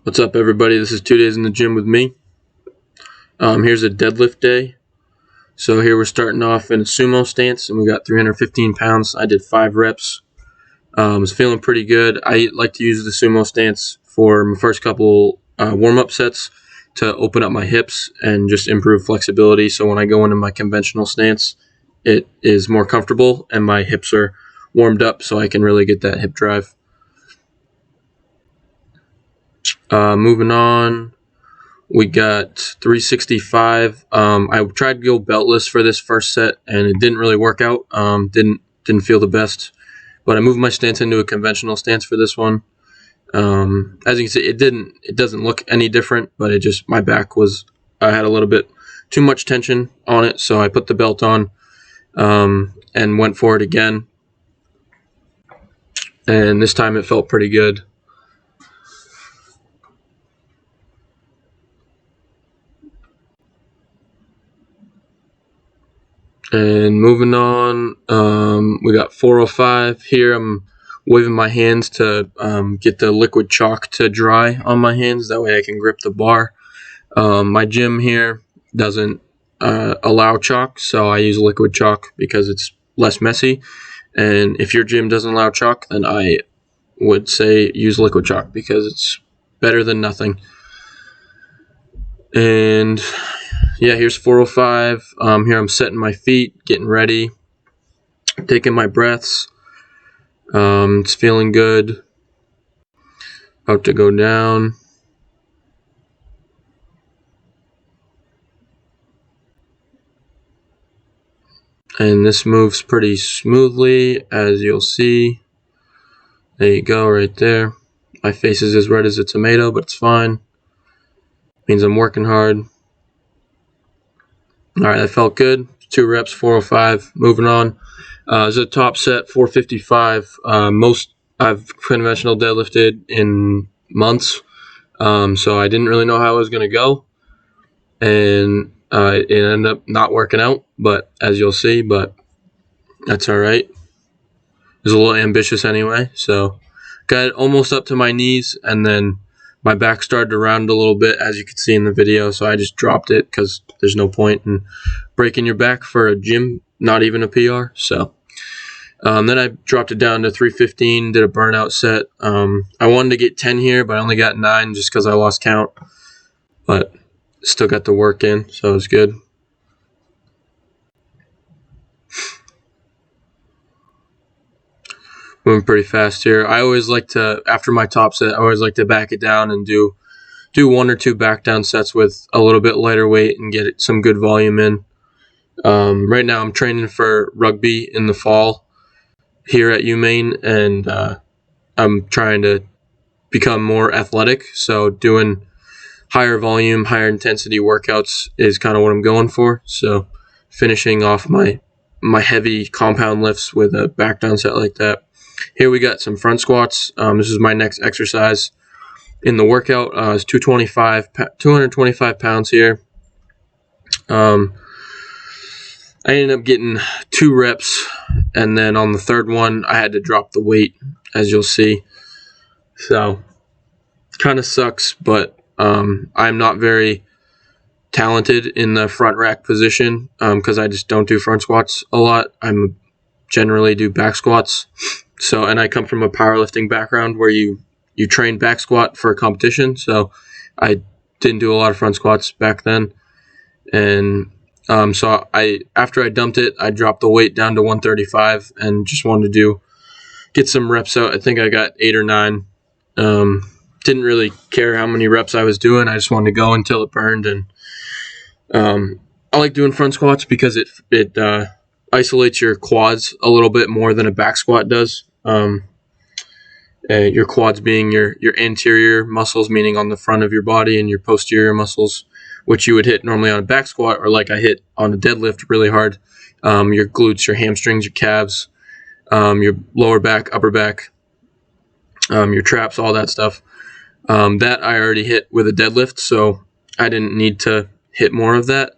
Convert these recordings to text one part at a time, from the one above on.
What's up, everybody? This is 2 days in the gym with me. Here's a deadlift day. So here we're starting off in a sumo stance, and we got 315 pounds. I did 5 reps. I was feeling pretty good. I like to use the sumo stance for my first couple warm-up sets to open up my hips and just improve flexibility. So when I go into my conventional stance, it is more comfortable and my hips are warmed up so I can really get that hip drive. Moving on, we got 365. I tried to go beltless for this first set, and it didn't really work out. Didn't feel the best, but I moved my stance into a conventional stance for this one. As you can see, it doesn't look any different, but my back I had a little bit too much tension on it, so I put the belt on and went for it again, and this time it felt pretty good. And moving on, we got 405 here. I'm waving my hands to get the liquid chalk to dry on my hands. That way I can grip the bar. My gym here doesn't allow chalk, so I use liquid chalk because it's less messy. And if your gym doesn't allow chalk, then I would say use liquid chalk because it's better than nothing. And yeah, here's 405. Here I'm setting my feet, getting ready, taking my breaths. It's feeling good. About to go down. And this moves pretty smoothly, as you'll see. There you go, right there. My face is as red as a tomato, but it's fine. Means I'm working hard. Alright, that felt good. 2 reps, 405. Moving on. As a top set, 455. Most I've conventional deadlifted in months, so I didn't really know how I was going to go, and it ended up not working out, but as you'll see, but that's alright. It was a little ambitious anyway, so got it almost up to my knees, and then my back started to round a little bit, as you can see in the video, so I just dropped it because there's no point in breaking your back for a gym, not even a PR. So then I dropped it down to 315, did a burnout set. I wanted to get 10 here, but I only got 9 just because I lost count, but still got the work in, so it was good. Moving pretty fast here. I always like to, after my top set, I always like to back it down and do 1 or 2 back down sets with a little bit lighter weight and get some good volume in. Right now I'm training for rugby in the fall here at UMaine, and I'm trying to become more athletic, so doing higher volume, higher intensity workouts is kind of what I'm going for. So finishing off my heavy compound lifts with a back down set like that. Here we got some front squats. This is my next exercise in the workout. It's 225 pounds here. I ended up getting 2 reps, and then on the third one, I had to drop the weight, as you'll see. So, kind of sucks, but I'm not very talented in the front rack position because I just don't do front squats a lot. I generally do back squats. So, and I come from a powerlifting background where you train back squat for a competition. So, I didn't do a lot of front squats back then, and so after I dumped it, I dropped the weight down to 135 and just wanted to get some reps out. I think I got 8 or 9. Didn't really care how many reps I was doing. I just wanted to go until it burned. And I like doing front squats because it isolates your quads a little bit more than a back squat does. Your quads being your anterior muscles, meaning on the front of your body, and your posterior muscles, which you would hit normally on a back squat, or like I hit on a deadlift really hard. Your glutes, your hamstrings, your calves, your lower back, upper back, your traps, all that stuff. That I already hit with a deadlift, so I didn't need to hit more of that.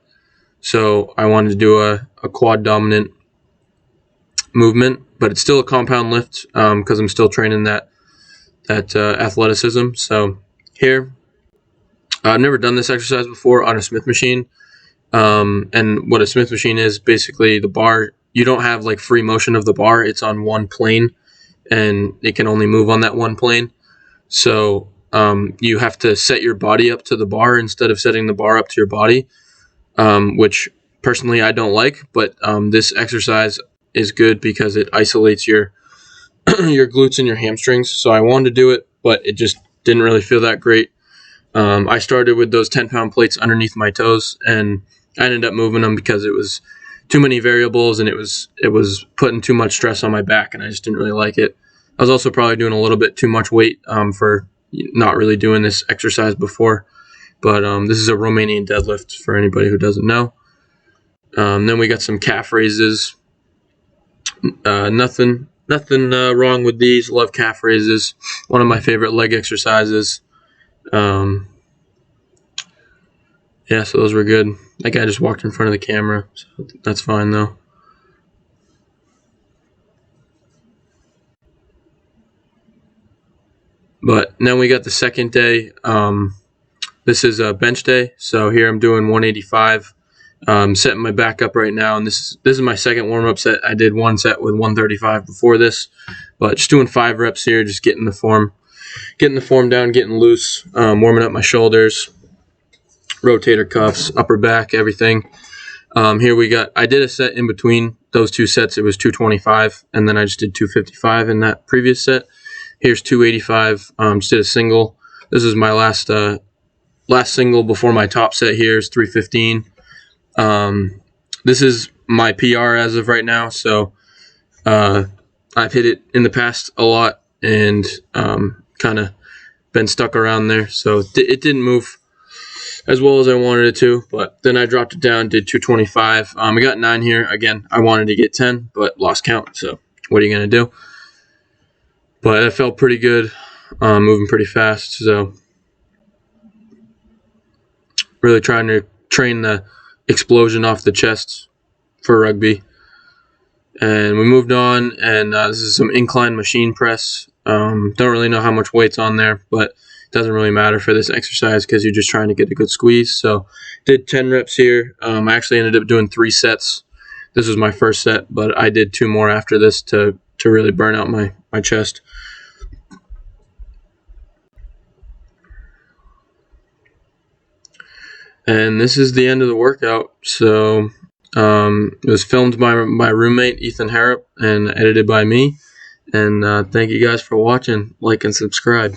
So I wanted to do a quad dominant movement, but it's still a compound lift because I'm still training that athleticism. So here I've never done this exercise before on a Smith machine. And what a Smith machine is, basically the bar, you don't have like free motion of the bar. It's on one plane and it can only move on that one plane. So you have to set your body up to the bar instead of setting the bar up to your body, which personally I don't like. But this exercise is good because it isolates your your glutes and your hamstrings. So I wanted to do it, but it just didn't really feel that great. I started with those 10-pound plates underneath my toes, and I ended up moving them because it was too many variables and it was putting too much stress on my back, and I just didn't really like it. I was also probably doing a little bit too much weight for not really doing this exercise before. But this is a Romanian deadlift for anybody who doesn't know. Then we got some calf raises. Nothing wrong with these. Love calf raises. One of my favorite leg exercises. Yeah, so those were good. That guy just walked in front of the camera, so that's fine though. But then we got the second day. This is a bench day, so here I'm doing 185. Setting my back up right now, and this is my second warm-up set. I did one set with 135 before this, but just doing 5 reps here, just getting the form down, getting loose, warming up my shoulders, rotator cuffs, upper back, everything. Here I did a set in between those 2 sets. It was 225, and then I just did 255 in that previous set. Here's 285. Just did a single. This is my last single before my top set. Here is 315. This is my PR as of right now, so I've hit it in the past a lot and kind of been stuck around there, so it didn't move as well as I wanted it to, but then I dropped it down, did 225. I got 9 here. Again, I wanted to get 10, but lost count, so what are you going to do? But it felt pretty good, moving pretty fast, so really trying to train the explosion off the chest for rugby. And we moved on, and this is some incline machine press. Don't really know how much weight's on there, but it doesn't really matter for this exercise because you're just trying to get a good squeeze. So did 10 reps here. I actually ended up doing 3 sets. This was my first set, but I did 2 more after this to really burn out my chest. And this is the end of the workout. So it was filmed by my roommate, Ethan Harrop, and edited by me. And thank you guys for watching. Like and subscribe.